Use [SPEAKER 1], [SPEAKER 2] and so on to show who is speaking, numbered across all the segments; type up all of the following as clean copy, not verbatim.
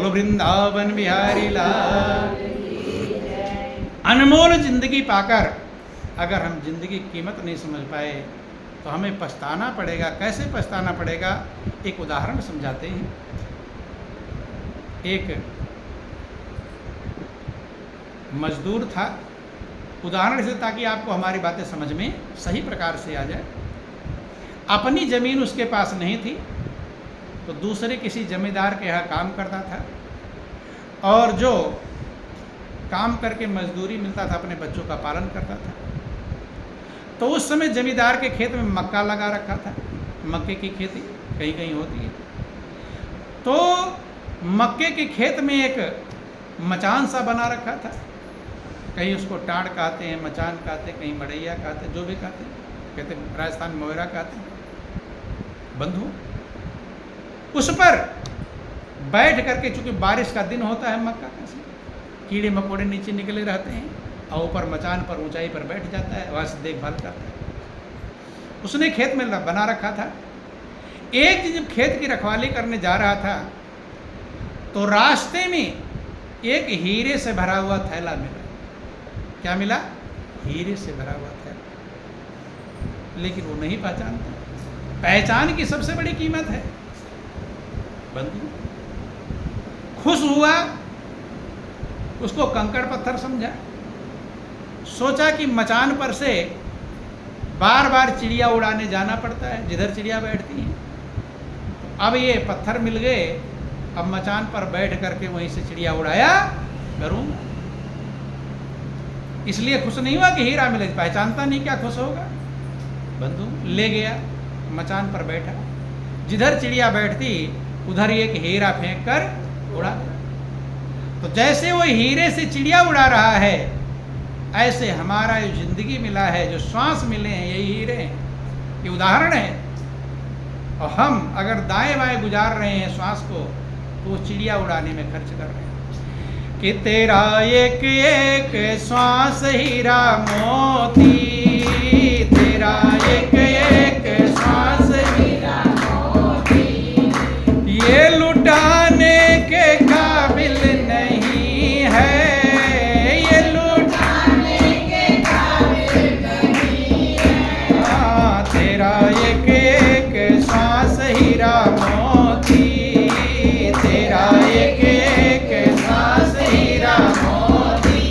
[SPEAKER 1] बोलो वृंदावन बिहारी लाल। अनमोल जिंदगी पाकर अगर हम जिंदगी की कीमत नहीं समझ पाए तो हमें पछताना पड़ेगा। कैसे पछताना पड़ेगा? एक उदाहरण समझाते हैं। एक मजदूर था, उदाहरण से ताकि आपको हमारी बातें समझ में सही प्रकार से आ जाए। अपनी ज़मीन उसके पास नहीं थी तो दूसरे किसी जमींदार के यहाँ काम करता था, और जो काम करके मजदूरी मिलता था अपने बच्चों का पालन करता था। तो उस समय जमींदार के खेत में मक्का लगा रखा था, मक्के की खेती कहीं कहीं होती है। तो मक्के के खेत में एक मचान सा बना रखा था, कहीं उसको टाड़ कहते हैं, मचान कहते हैं, कहीं मड़ैया कहते हैं, जो भी कहते हैं, कहते हैं राजस्थान में मोयरा कहते हैं, बंधु। उस पर बैठ करके, चूंकि बारिश का दिन होता है, मक्का का कीड़े मकोड़े नीचे निकले रहते हैं, और ऊपर मचान पर ऊंचाई पर बैठ जाता है, वहाँ से देखभाल करता है। उसने खेत में बना रखा था। एक दिन जब खेत की रखवाली करने जा रहा था तो रास्ते में एक हीरे से भरा हुआ थैला मिला। क्या मिला? हीरे से भरा हुआ थैला। लेकिन वो नहीं पहचानता। पहचान की सबसे बड़ी कीमत है बंधु। खुश हुआ, उसको कंकड़ पत्थर समझा, सोचा कि मचान पर से बार बार चिड़िया उड़ाने जाना पड़ता है जिधर चिड़िया बैठती हैं। अब ये पत्थर मिल गए, अब मचान पर बैठ करके वहीं से चिड़िया उड़ाया करूँगा। इसलिए खुश नहीं हुआ कि हीरा मिले, पहचानता नहीं, क्या खुश होगा बंधु। ले गया, मचान पर बैठा, जिधर चिड़िया बैठती उधर एक हीरा फेंक कर उड़ा दिया। तो जैसे वो हीरे से चिड़िया उड़ा रहा है, ऐसे हमारा जो जिंदगी मिला है, जो श्वास मिले हैं, यही हीरे हैं। ये उदाहरण है। और हम अगर दाएं बाएं गुजार रहे हैं श्वास को, तो वो चिड़िया उड़ाने में खर्च कर रहे हैं। कि तेरा एक एक श्वास हीरा मोती, तेरा एक एक श्वास हीरा मोती, ये लुटाने के काबिल नहीं है, ये लुटाने के काबिल नहीं है। तेरा एक एक श्वास हीरा मोती, तेरा एक एक श्वास हीरा मोती,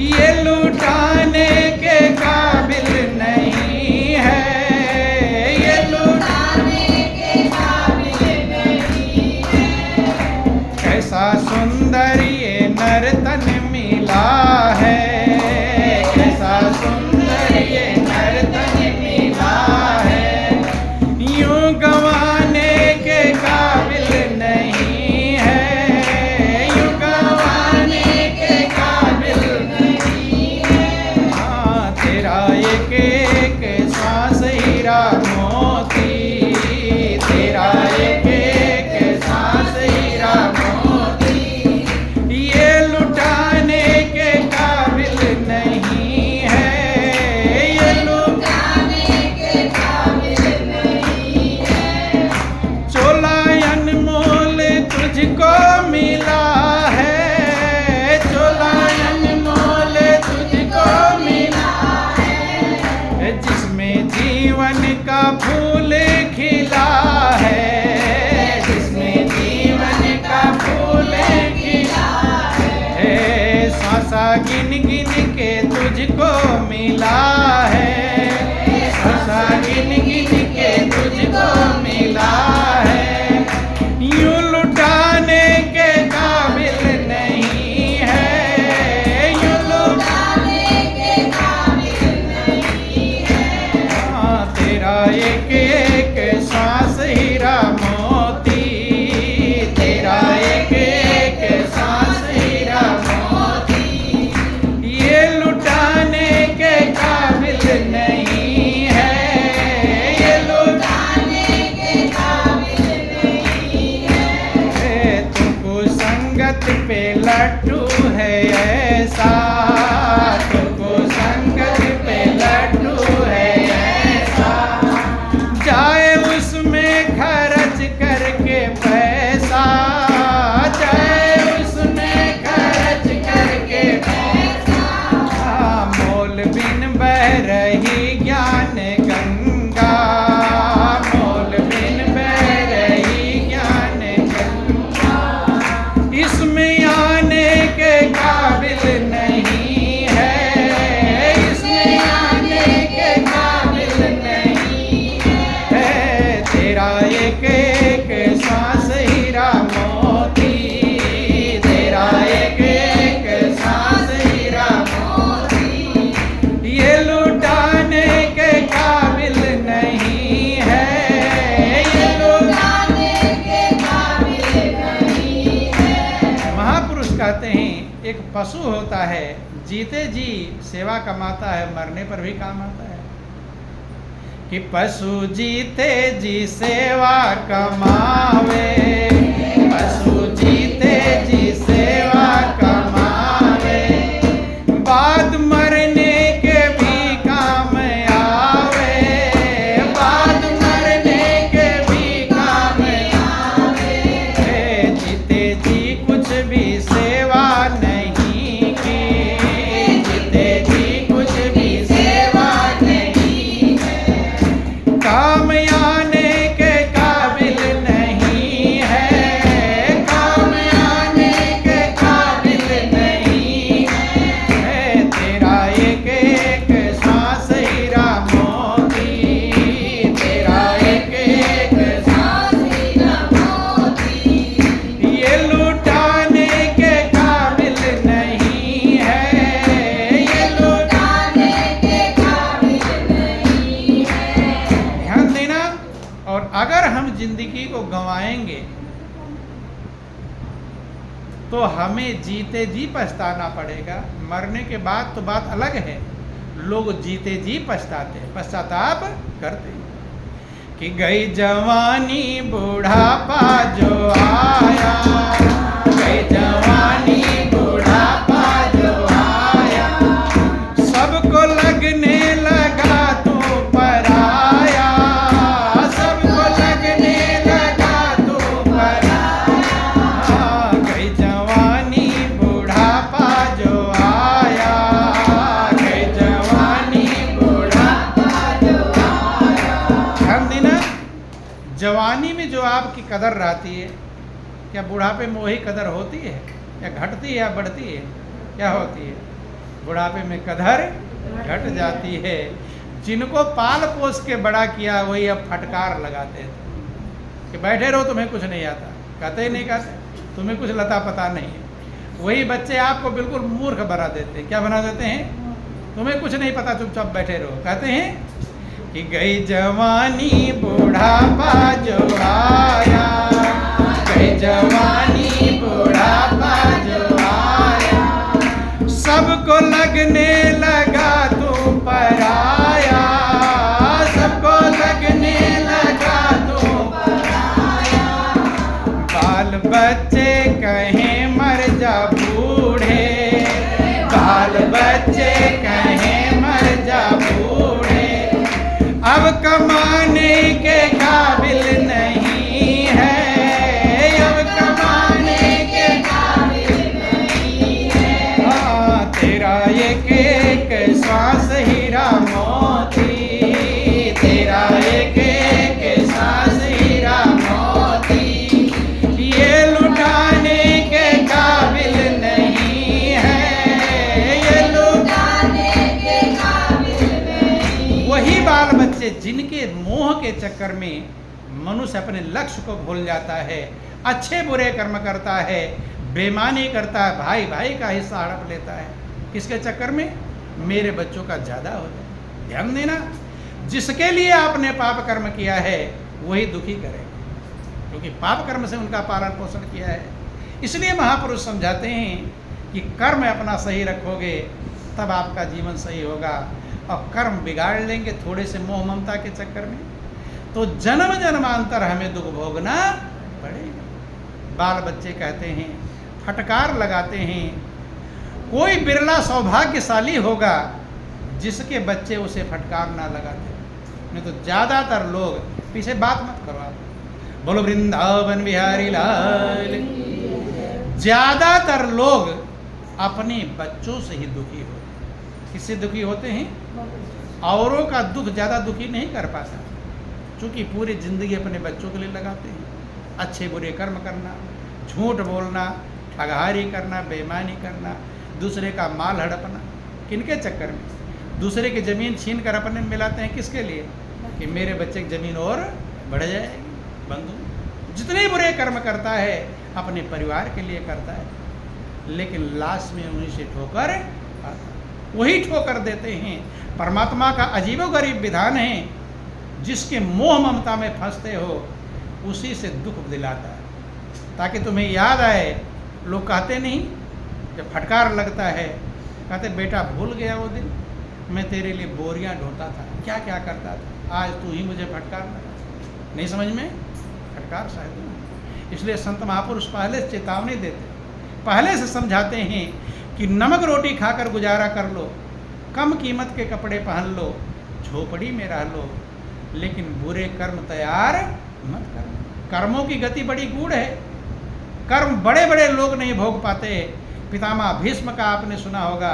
[SPEAKER 1] ये लुटाने के काबिल नहीं है, ये लुटाने के काबिल नहीं है। कैसा सुंदर ये नर्तन मिला है, कैसा सुंदर ये नर्तन मिला है, यूं गंवाने के काबिल नहीं है, यूं गंवाने के काबिल नहीं है। हाँ, तेरा एक एक श्वास हीरा मोती, तेरा एक एक श्वास हीरा मोती, ये लुटाने के काबिल नहीं है, ये लुटाने के काबिल नहीं है। चोला अनमोल तुझको मिला है, चोला अनमोल तुझको मिला है, जिसमें जीवन का फूल खिला है, जिसमें जीवन का फूल खिला है। सांसा गिन गिन के तुझको मिला है, सांसा गिन गिन के तुझको मिला है, यूं लुटाने के काबिल नहीं है, यूं लुटाने के काबिल नहीं है। हाँ, तेरा एक एक श्वास हीरा मोती, तेरा एक एक श्वास हीरा मोती, ये लुटाने के काबिल नहीं है, ये लुटाने के काबिल नहीं है। तुमको संगत पे लट्टू है ऐसा, तुमको संगत पे लट्टू है ऐसा, जाए उसमें खर्च करके पैसा, जाए कहते हैं एक पशु होता है, जीते जी सेवा कमाता है, मरने पर भी काम आता है। कि पशु जीते जी सेवा कमावे, पशु जीते जी सेवा कमावे, बाद मरने के भी काम आवे, बाद मरने के भी काम आवे। जीते जी कुछ भी सेवा नहीं की, जीते जी कुछ भी सेवा नहीं है, काम आने के काबिल नहीं है, काम आने के काबिल नहीं है। तेरा एक एक सांस हीरा मोती, तेरा एक एक सांस हीरा मोती, ये लुटाने के काबिल नहीं है, ये लुटाने के काबिल नहीं है। ध्यान देना। और अगर हम जिंदगी को गंवाएंगे तो हमें जीते जी पछताना पड़ेगा। मरने के बाद तो बात अलग है, लोग जीते जी पछताते हैं, पश्चाताप करते हैं। कि गई जवानी बुढ़ापा जो आया, गई जवानी बुढ़ापा जो आया, सबको लगने लगा तू पराया, सबको लगने लगा तू पराया। गई जवानी बुढ़ापा जो आया, गई जवानी बुढ़ापा जो आया। ध्यान देना, जवानी में जो आपकी कदर रहती है, क्या बुढ़ापे में वही कदर होती है, या घटती है या बढ़ती है, क्या होती है? बुढ़ापे में कदर घट जाती है। जिनको पाल पोस के बड़ा किया वही अब फटकार लगाते थे कि बैठे रहो, तुम्हें कुछ नहीं आता। कहते ही नहीं, कहते तुम्हें कुछ लता पता नहीं है। वही बच्चे आपको बिल्कुल मूर्ख बना देते हैं। क्या बना देते हैं? तुम्हें कुछ नहीं पता, चुपचाप बैठे रहो। कहते हैं कि गई जवानी बुढ़ापा जो आया, गई जवानी बुढ़ापा जो आया, सबको लगने लगा तू पराया, सबको लगने लगा तू पराया। बाल बच्चे कहें मर जा बूढ़े, बाल बच्चे कहें मर जा बूढ़े, अब कमाने के काबिल नहीं है, अब कमाने के काबिल नहीं है। हाँ, तेरा एक एक श्वास हीरा मोती, तेरा एक एक श्वास हीरा मोती, ये लुटाने के काबिल नहीं है, ये लुटाने के काबिल नहीं। वही बाल बच्चे जिनके मोह के चक्कर में मनुष्य अपने लक्ष्य को भूल जाता है, अच्छे बुरे कर्म करता है, बेईमानी करता है, भाई भाई का हिस्सा हड़प लेता है। किसके चक्कर में? मेरे बच्चों का ज़्यादा हो जाए। ध्यान देना, जिसके लिए आपने पाप कर्म किया है वही दुखी करे, क्योंकि पाप कर्म से उनका पालन पोषण किया है। इसलिए महापुरुष समझाते हैं कि कर्म अपना सही रखोगे तब आपका जीवन सही होगा, और कर्म बिगाड़ लेंगे थोड़े से मोह ममता के चक्कर में तो जन्म जन्मांतर हमें दुख भोगना पड़ेगा। बाल बच्चे कहते हैं, फटकार लगाते हैं, कोई बिरला सौभाग्यशाली होगा जिसके बच्चे उसे फटकार ना लगाते, नहीं तो ज़्यादातर लोग, पीछे बात मत करो आप, बोलो वृंदावन बिहारी लाल, ज़्यादातर लोग अपने बच्चों से ही दुखी होते। किससे दुखी होते हैं? औरों का दुख ज़्यादा दुखी नहीं कर पाता, क्योंकि पूरी ज़िंदगी अपने बच्चों के लिए लगाते हैं। अच्छे बुरे कर्म करना, झूठ बोलना, ठगहारी करना, बेईमानी करना, दूसरे का माल हड़पना, किनके चक्कर में? दूसरे की ज़मीन छीन कर अपने में मिलाते हैं। किसके लिए? कि मेरे बच्चे की ज़मीन और बढ़ जाएगी। बंधु जितने बुरे कर्म करता है अपने परिवार के लिए करता है, लेकिन लास्ट में उन्हीं से ठोकर आता, वही ठोकर देते हैं। परमात्मा का अजीबोगरीब विधान है, जिसके मोह ममता में फंसते हो उसी से दुख दिलाता है। ताकि तुम्हें याद आए, लोग कहते नहीं जब फटकार लगता है, कहते बेटा भूल गया वो दिन, मैं तेरे लिए बोरियां ढोता था, क्या क्या करता था, आज तू ही मुझे फटकार लगा। नहीं समझ में? फटकार शायद। इसलिए संत महापुरुष पहले से चेतावनी देते, पहले से समझाते हैं कि नमक रोटी खाकर गुजारा कर लो, कम कीमत के कपड़े पहन लो, झोपड़ी में रह लो, लेकिन बुरे कर्म तैयार मत करो। कर्मों की गति बड़ी गूढ़ है, कर्म बड़े बड़े लोग नहीं भोग पाते। पितामह भीष्म का आपने सुना होगा,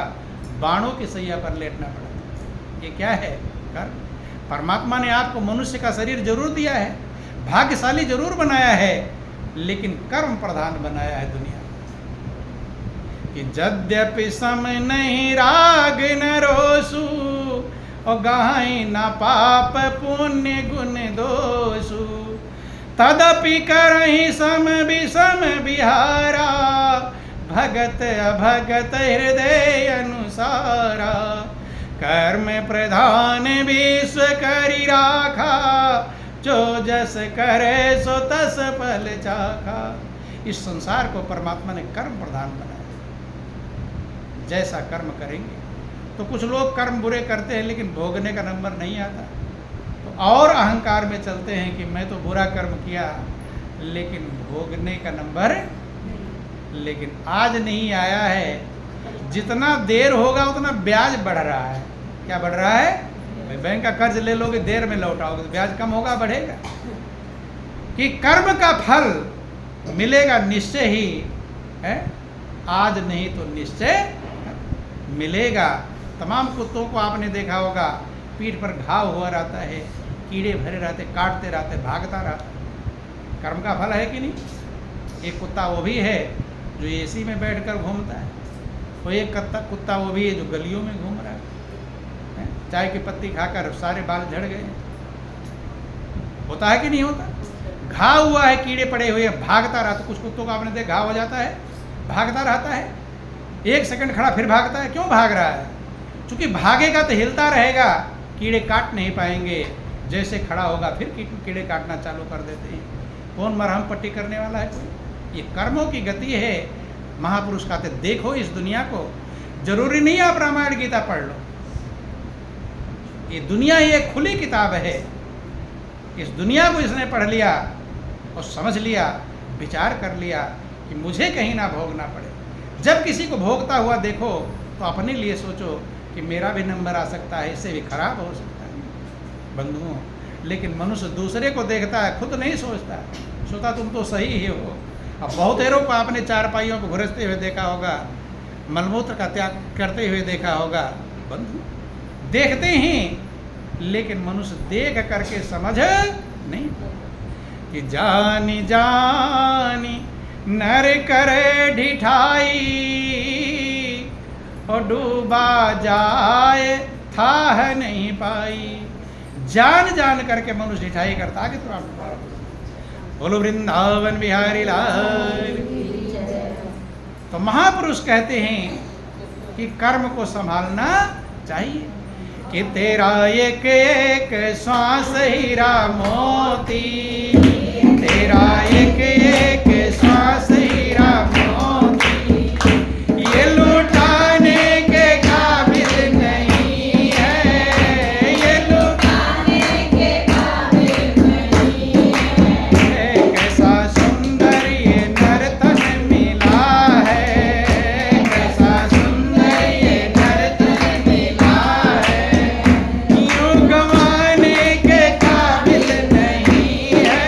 [SPEAKER 1] बाणों की सैया पर लेटना पड़ा। ये क्या है? कर्म। परमात्मा ने आपको मनुष्य का शरीर जरूर दिया है, भाग्यशाली जरूर बनाया है, लेकिन कर्म प्रधान बनाया है दुनिया कि यद्यपि सम नहीं राग न रोसु, और गाय न पाप पुण्य गुण दोषु, तदपि करहि सम विषम बिहारा, भगत अभगत हृदय अनुसारा, कर्म प्रधान विश्व करि राखा, जो जस करे सो तस फल चाखा। इस संसार को परमात्मा ने कर्म प्रधान बनाया, जैसा कर्म करेंगे। तो कुछ लोग कर्म बुरे करते हैं लेकिन भोगने का नंबर नहीं आता, तो और अहंकार में चलते हैं कि मैं तो बुरा कर्म किया लेकिन भोगने का नंबर, लेकिन आज नहीं आया है। जितना देर होगा उतना ब्याज बढ़ रहा है। क्या बढ़ रहा है? भाई बैंक का कर्ज ले लोगे, देर में लौटाओगे तो ब्याज कम होगा, बढ़ेगा। कि कर्म का फल मिलेगा निश्चय ही है, आज नहीं तो निश्चय मिलेगा। तमाम कुत्तों को आपने देखा होगा, पीठ पर घाव हुआ रहता है, कीड़े भरे रहते, काटते रहते, भागता रहता। कर्म का फल है कि नहीं? एक कुत्ता वो भी है जो एसी में बैठकर घूमता है, और एक कुत्ता वो भी है जो गलियों में घूम रहा है, चाय की पत्ती खाकर सारे बाल झड़ गए। होता है कि नहीं होता? घाव हुआ है, कीड़े पड़े हुए हैं, भागता रहता। कुछ कुत्तों का आपने देखा, घाव हो जाता है, भागता रहता है, 1 सेकंड खड़ा फिर भागता है। क्यों भाग रहा है? क्योंकि भागेगा तो हिलता रहेगा, कीड़े काट नहीं पाएंगे। जैसे खड़ा होगा फिर कीड़े काटना चालू कर देते हैं। कौन मरहम पट्टी करने वाला है? कोई। ये कर्मों की गति है। महापुरुष कहते देखो इस दुनिया को, जरूरी नहीं आप रामायण गीता पढ़ लो, ये दुनिया ही एक खुली किताब है। इस दुनिया को इसने पढ़ लिया और समझ लिया, विचार कर लिया कि मुझे कहीं ना भोगना पड़े। जब किसी को भोगता हुआ देखो तो अपने लिए सोचो कि मेरा भी नंबर आ सकता है, इससे भी खराब हो सकता है बंधुओं। लेकिन मनुष्य दूसरे को देखता है, खुद नहीं सोचता। सोचता तुम तो सही ही हो। अब बहुतेरों को आपने चारपाइयों को घुरसते हुए देखा होगा, मलमूत्र का त्याग करते हुए देखा होगा। बंधु देखते ही, लेकिन मनुष्य देख करके समझ नहीं कि जानी जानी नर करे ढिठाई, और डूबा जाए था नहीं पाई। जान जान करके मनुष्य ढिठाई करता है कि बोलो वृंदावन बिहारी लाल। तो महापुरुष कहते हैं कि कर्म को संभालना चाहिए कि तेरा एक एक श्वास हीरा मोती, तेरा एक एक श्वास हीरा मोती, ये लुटाने के काबिल नहीं है, ये लुटाने के काबिल नहीं है। कैसा सुंदर ये नर्तन मिला है, कैसा सुंदर ये नर्तन मिला है, यूं गंवाने के काबिल नहीं है,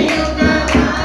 [SPEAKER 1] यूं गंवाने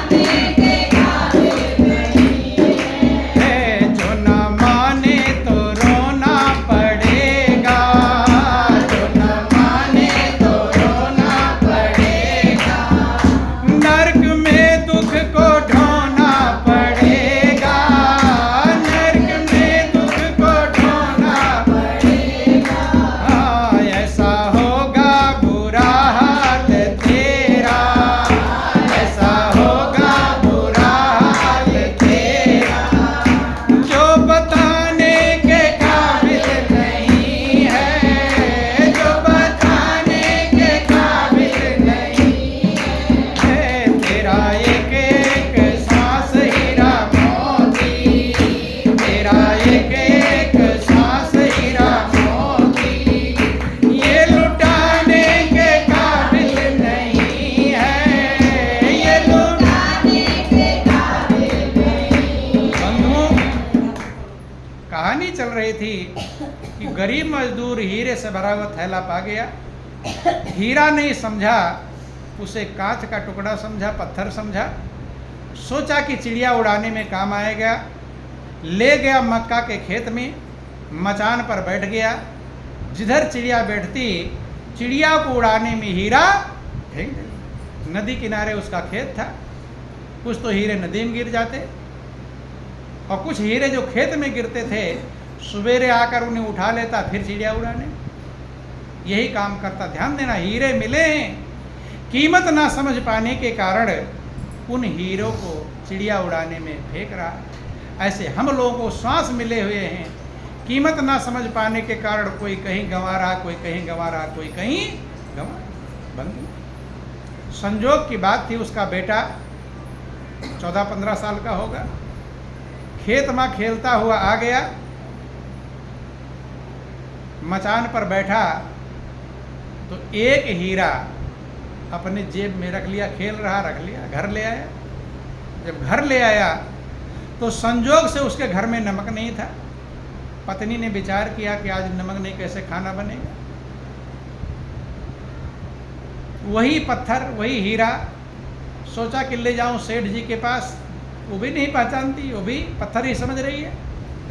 [SPEAKER 1] रही थी कि गरीब मजदूर हीरे से भरा हुआ थैला पा गया। हीरा नहीं समझा, उसे कांच का टुकड़ा समझा, पत्थर समझा। सोचा कि चिड़िया उड़ाने में काम आएगा। ले गया मक्का के खेत में, मचान पर बैठ गया। जिधर चिड़िया बैठती, चिड़िया को उड़ाने में हीरा फेंक दिया। नदी किनारे उसका खेत था। कुछ तो हीरे नदी में गिर जाते और कुछ हीरे जो खेत में गिरते थे, सवेरे आकर उन्हें उठा लेता, फिर चिड़िया उड़ाने। यही काम करता। ध्यान देना, हीरे मिले हैं, कीमत ना समझ पाने के कारण उन हीरों को चिड़िया उड़ाने में फेंक रहा है। ऐसे हम लोगों को श्वास मिले हुए हैं, कीमत ना समझ पाने के कारण कोई कहीं गंवा रहा, कोई कहीं गंवा रहा, कोई कहीं गंवा। बंधु, संजोग की बात थी, उसका बेटा 14-15 साल का होगा, खेत में खेलता हुआ आ गया, मचान पर बैठा तो एक हीरा अपने जेब में रख लिया। खेल रहा, रख लिया, घर ले आया। जब घर ले आया तो संजोग से उसके घर में नमक नहीं था। पत्नी ने विचार किया कि आज नमक नहीं, कैसे खाना बनेगा। वही पत्थर, वही हीरा सोचा कि ले जाऊं सेठ जी के पास। वो भी नहीं पहचानती, वो भी पत्थर ही समझ रही है।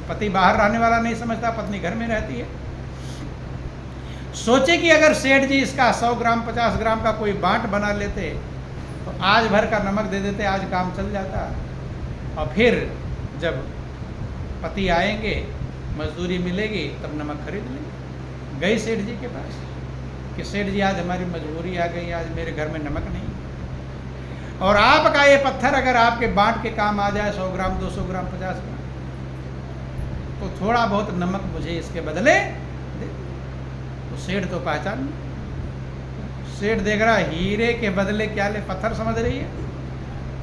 [SPEAKER 1] पति बाहर रहने वाला नहीं समझता, पत्नी घर में रहती है। सोचे कि अगर सेठ जी इसका 100 ग्राम 50 ग्राम का कोई बांट बना लेते तो आज भर का नमक दे देते, आज काम चल जाता। और फिर जब पति आएंगे, मजदूरी मिलेगी, तब नमक खरीद लेंगे। गई सेठ जी के पास कि सेठ जी आज हमारी मजबूरी आ गई, आज मेरे घर में नमक नहीं, और आपका ये पत्थर अगर आपके बांट के काम आ जाए 100 ग्राम 200 ग्राम 50 ग्राम, तो थोड़ा बहुत नमक मुझे इसके बदले दे। तो सेठ तो पहचान, सेठ देख रहा हीरे के बदले क्या ले, पत्थर समझ रही है।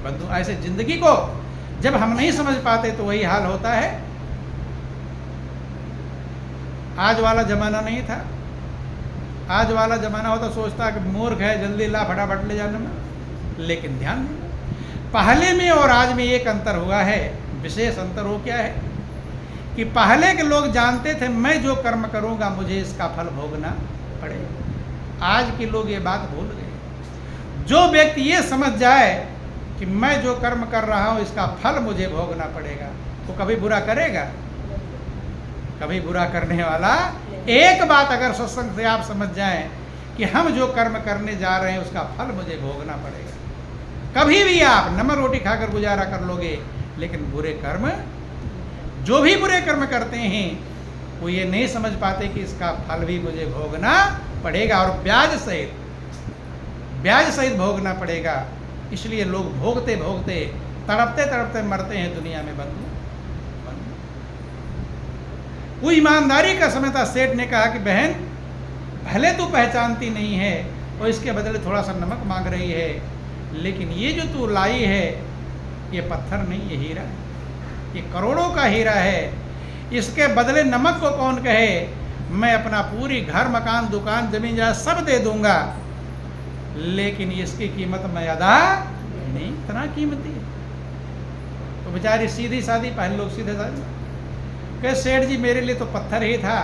[SPEAKER 1] बंधु, ऐसे जिंदगी को जब हम नहीं समझ पाते तो वही हाल होता है। आज वाला जमाना नहीं था। आज वाला जमाना होता सोचता कि मूर्ख है, जल्दी ला फटाफट ले जाने में। लेकिन ध्यान देना, पहले में और आज में एक अंतर हुआ है। विशेष अंतर हो क्या है कि पहले के लोग जानते थे मैं जो कर्म करूंगा मुझे इसका फल भोगना पड़ेगा। आज के लोग ये बात भूल गए। जो व्यक्ति ये समझ जाए कि मैं जो कर्म कर रहा हूं इसका फल मुझे भोगना पड़ेगा, तो कभी बुरा करेगा? कभी बुरा करने वाला। एक बात अगर सत्संग से आप समझ जाएं कि हम जो कर्म करने जा रहे हैं उसका फल मुझे भोगना पड़ेगा। कभी भी आप नमक रोटी खाकर गुजारा कर लोगे, लेकिन बुरे कर्म, जो भी बुरे कर्म करते हैं वो ये नहीं समझ पाते कि इसका फल भी मुझे भोगना पड़ेगा, और ब्याज सहित भोगना पड़ेगा। इसलिए लोग भोगते भोगते तड़पते तड़पते मरते हैं दुनिया में। बंधु, वो ईमानदारी का समझता। सेठ ने कहा कि बहन, भले तू पहचानती नहीं है और इसके बदले थोड़ा सा नमक मांग रही है, लेकिन ये जो तू लाई है ये पत्थर नहीं, ये हीरा है, ये करोड़ों का हीरा है। इसके बदले नमक को कौन कहे? मैं अपना पूरी घर मकान दुकान जमीन जायदाद सब दे दूंगा, लेकिन इसकी कीमत मैं अदा नहीं, इतना कीमती है। तो बेचारी सीधी सादी, पहले लोग सीधे साधे कहे सेठ जी मेरे लिए तो पत्थर ही था,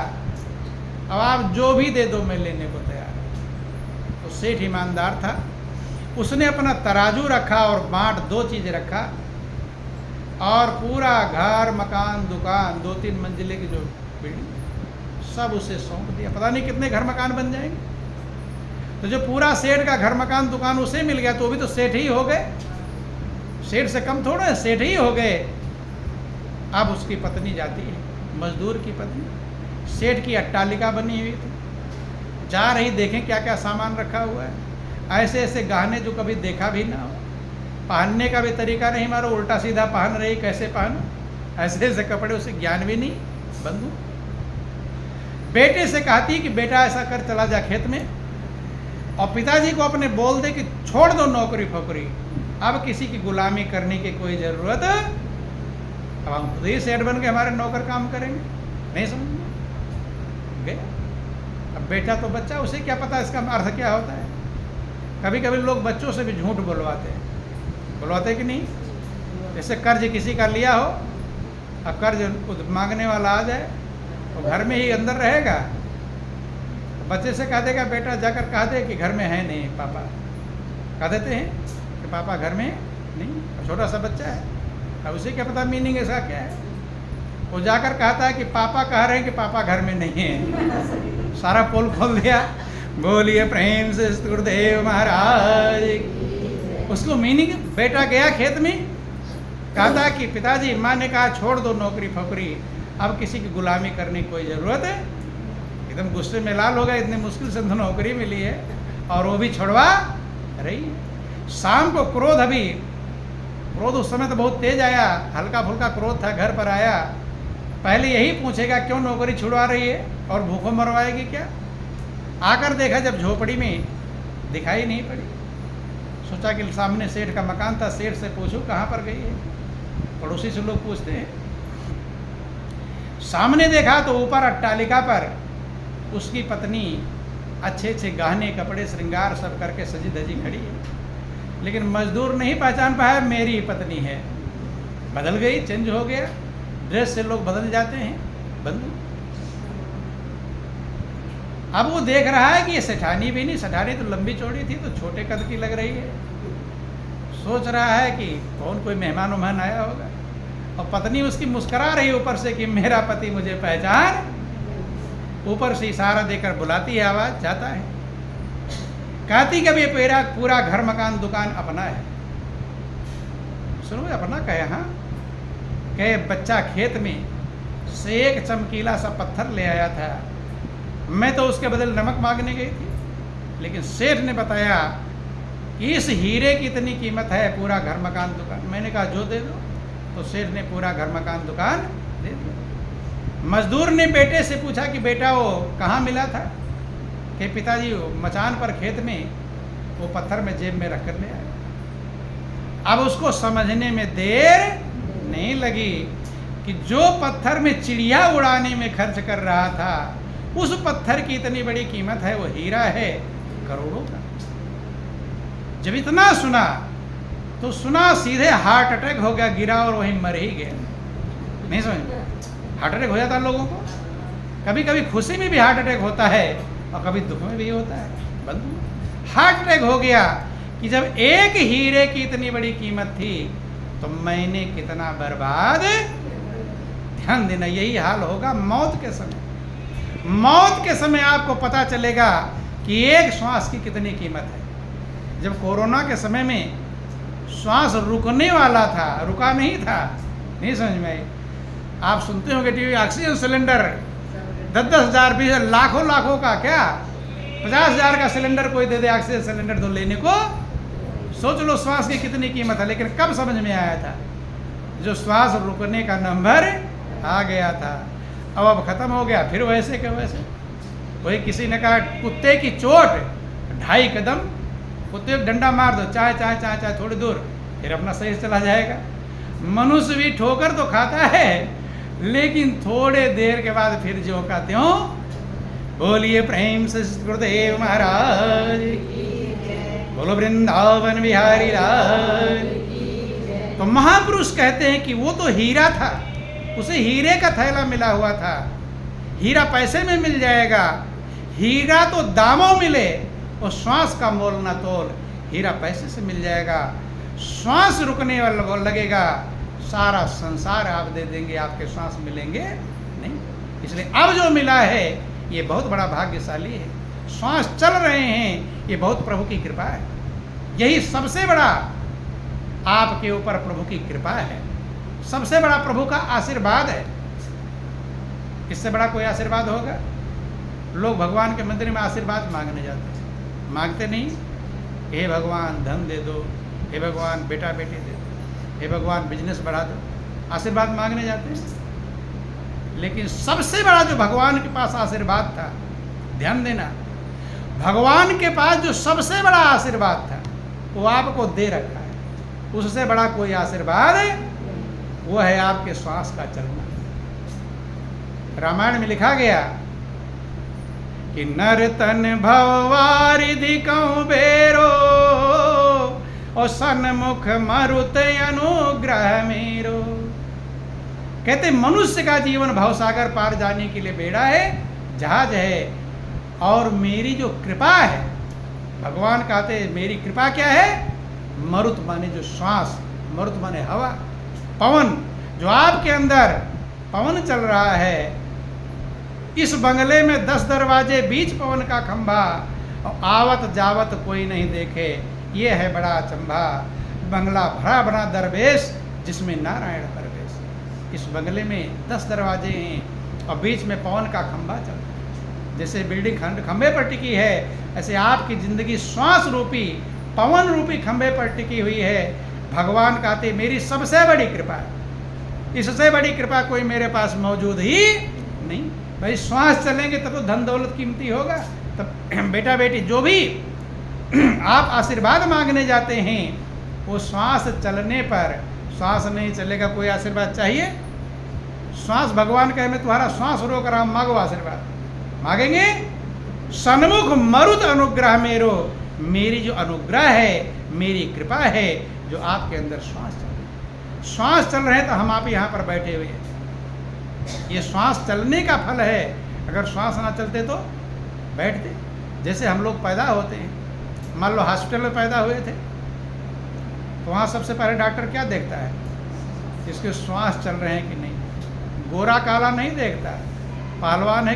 [SPEAKER 1] अब आप जो भी दे दो मैं लेने को तैयार। तो सेठ ईमानदार था, उसने अपना तराजू रखा और बांट 2 चीज़ रखा, और पूरा घर मकान दुकान 2-3 मंजिले की जो बिल्डिंग सब उसे सौंप दिया। पता नहीं कितने घर मकान बन जाएंगे। तो जो पूरा सेठ का घर मकान दुकान उसे मिल गया तो भी तो सेठ ही हो गए, सेठ से कम थोड़ा है, सेठ ही हो गए। अब उसकी पत्नी जाती है, मजदूर की पत्नी, सेठ की अट्टालिका बनी हुई थी, जा रही, देखें क्या क्या सामान रखा हुआ है। ऐसे ऐसे गहने जो कभी देखा भी ना हो, पहनने का भी तरीका नहीं, मारो उल्टा सीधा पहन रही, कैसे पहनो, ऐसे ऐसे कपड़े, उसे ज्ञान भी नहीं। बंधु, बेटे से कहती कि बेटा ऐसा कर, चला जा खेत में, और पिताजी को अपने बोल दे कि छोड़ दो नौकरी फोकरी, अब किसी की गुलामी करने की कोई ज़रूरत, अब हम खुद ही सेठ बन के हमारे नौकर काम करेंगे, नहीं समझ गए। अब बेटा तो बच्चा, उसे क्या पता इसका अर्थ क्या होता है। कभी कभी लोग बच्चों से भी झूठ बुलवाते कि नहीं। जैसे कर्ज किसी का लिया हो, अब कर्ज मांगने वाला आ जाए तो घर में ही अंदर रहेगा। तो बच्चे से कह देगा बेटा जाकर कह दे कि घर में है नहीं पापा, कह देते हैं कि पापा घर में नहीं। छोटा सा बच्चा है, अब उसे क्या पता मीनिंग ऐसा क्या है। वो जाकर कहता है कि पापा कह रहे हैं कि पापा घर में नहीं है। सारा पोल खोल दिया। बोलिए प्रेम से गुरुदेव महाराज। उसको मीनिंग, बेटा गया खेत में, कहता कि पिताजी माँ ने कहा छोड़ दो नौकरी फौकरी, अब किसी की गुलामी करने की कोई ज़रूरत है। एकदम गुस्से में लाल हो गया, इतनी मुश्किल से नौकरी मिली है और वो भी छोड़वा रही है। शाम को क्रोध उस समय तो बहुत तेज आया, हल्का फुल्का क्रोध था। घर पर आया, पहले यही पूछेगा क्यों नौकरी छुड़वा रही है और भूखों मरवाएगी क्या। आकर देखा जब झोपड़ी में दिखाई नहीं पड़ी, सोचा कि सामने सेठ का मकान था, सेठ से पूछूं कहाँ पर गई है। पड़ोसी से लोग पूछते हैं। सामने देखा तो ऊपर अट्टालिका पर उसकी पत्नी अच्छे अच्छे गहने कपड़े श्रृंगार सब करके सजी धजी खड़ी है। लेकिन मजदूर नहीं पहचान पाया मेरी पत्नी है। बदल गई, चेंज हो गया। ड्रेस से लोग बदल जाते हैं, बंधु। अब वो देख रहा है कि ये सेठानी भी नहीं, सेठानी तो लंबी चौड़ी थी, तो छोटे कद की लग रही है। सोच रहा है कि कौन कोई मेहमान उहमान आया होगा। और पत्नी उसकी मुस्कुरा रही ऊपर से कि मेरा पति मुझे पहचान। ऊपर से इशारा देकर बुलाती है, आवाज जाता है। कहती कभी पूरा घर मकान दुकान अपना है। सुनो अपना कहे, हाँ कहे बच्चा खेत में से एक चमकीला सा पत्थर ले आया था, मैं तो उसके बदले नमक मांगने गई थी, लेकिन सेठ ने बताया कि इस हीरे की इतनी कीमत है, पूरा घर मकान दुकान। मैंने कहा जो दे दो, तो सेठ ने पूरा घर मकान दुकान दे दिया। मजदूर ने बेटे से पूछा कि बेटा वो कहाँ मिला था, कि पिताजी मचान पर खेत में वो पत्थर में जेब में रख कर ले आए। अब उसको समझने में देर नहीं लगी कि जो पत्थर में चिड़िया उड़ाने में खर्च कर रहा था, उस पत्थर की इतनी बड़ी कीमत है, वो हीरा है करोड़ों का। जब इतना सुना तो सुना सीधे हार्ट अटैक हो गया, गिरा और वहीं मर ही गया। नहीं समझ, हार्ट अटैक हो जाता है लोगों को। कभी कभी खुशी में भी हार्ट अटैक होता है और कभी दुख में भी होता है। बंधु हार्ट अटैक हो गया कि जब एक हीरे की इतनी बड़ी कीमत थी तो मैंने कितना बर्बाद। ध्यान देना, यही हाल होगा मौत के समय। मौत के समय आपको पता चलेगा कि एक श्वास की कितनी कीमत है। जब कोरोना के समय में श्वास रुकने वाला था, रुका नहीं था, नहीं समझ में आई। आप सुनते होंगे टीवी, ऑक्सीजन सिलेंडर 10-10 हज़ार 20 लाखों का, क्या 50,000 का सिलेंडर कोई दे दे ऑक्सीजन सिलेंडर तो लेने को। सोच लो श्वास की कितनी कीमत है। लेकिन कब समझ में आया था, जो श्वास रुकने का नंबर आ गया था। अब खत्म हो गया, फिर वैसे के वैसे। वही किसी ने कहा कुत्ते की चोट 2.5 कदम, कुत्ते को डंडा मार दो चाहे थोड़ी दूर, फिर अपना सही चला जाएगा। मनुष्य भी ठोकर तो खाता है, लेकिन थोड़े देर के बाद फिर जो का त्यों। बोलिए प्रेम से गुरुदेव महाराज, बोलो वृंदावन बिहारी लाल। तो महापुरुष कहते हैं कि वो तो हीरा था, उसे हीरे का थैला मिला हुआ था। हीरा पैसे में मिल जाएगा, हीरा तो दामों मिले और श्वास का मोल न तोल। हीरा पैसे से मिल जाएगा, श्वास रुकने वाला लगेगा, सारा संसार आप दे देंगे, आपके श्वास मिलेंगे नहीं। इसलिए अब जो मिला है ये बहुत बड़ा भाग्यशाली है। श्वास चल रहे हैं, ये बहुत प्रभु की कृपा है। यही सबसे बड़ा आपके ऊपर प्रभु की कृपा है, सबसे बड़ा प्रभु का आशीर्वाद है। इससे बड़ा कोई आशीर्वाद होगा? लोग भगवान के मंदिर में आशीर्वाद मांगने जाते हैं, मांगते नहीं। हे भगवान धन दे दो, हे भगवान बेटा बेटी दे दो, हे भगवान बिजनेस बढ़ा दो, आशीर्वाद मांगने जाते हैं। लेकिन सबसे बड़ा जो भगवान के पास आशीर्वाद था, ध्यान देना, भगवान के पास जो सबसे बड़ा आशीर्वाद था वो आपको दे रखा है। उससे बड़ा कोई आशीर्वाद है, वो है आपके श्वास का चलना। रामायण में लिखा गया कि नर तन भववारिधि कहूँ बेरो, और सन्मुख मरुत अनुग्रह मेरो। कहते मनुष्य का जीवन भवसागर पार जाने के लिए बेड़ा है, जहाज है, और मेरी जो कृपा है, भगवान कहते मेरी कृपा क्या है? मरुत माने जो श्वास, मरुत माने हवा, पवन, जो आपके अंदर पवन चल रहा है। इस बंगले में 10 दरवाजे, बीच पवन का खंभा, और आवत जावत कोई नहीं देखे, ये है बड़ा अचंभा। बंगला भरा बना दरवेश, जिसमें नारायण परवेश। इस बंगले में 10 दरवाजे हैं और बीच में पवन का खंभा चल रहा है। जैसे बिल्डिंग खंभे पर टिकी है, ऐसे आपकी जिंदगी श्वास रूपी, पवन रूपी खंभे पर टिकी हुई है। भगवान कहते मेरी सबसे बड़ी कृपा है, इससे बड़ी कृपा कोई मेरे पास मौजूद ही नहीं। भाई श्वास चलेंगे तब तो धन दौलत कीमती होगा। तब बेटा बेटी जो भी आप आशीर्वाद मांगने जाते हैं, वो श्वास चलने पर, श्वास नहीं चलेगा कोई आशीर्वाद चाहिए? श्वास भगवान कहे मैं तुम्हारा श्वास रोक रहा हूं, मांगो आशीर्वाद, मांगेंगे? सन्मुख मरुत अनुग्रह मेरो, मेरी जो अनुग्रह है, मेरी कृपा है, जो आपके अंदर श्वास चल रही है। श्वास चल रहे हैं तो हम आप यहाँ पर बैठे हुए हैं, ये श्वास चलने का फल है। अगर श्वास ना चलते तो बैठते। जैसे हम लोग पैदा होते हैं, मान लो हॉस्पिटल में पैदा हुए थे, तो वहाँ सबसे पहले डॉक्टर क्या देखता है? इसके श्वास चल रहे हैं कि नहीं। गोरा काला नहीं देखता, पहलवान है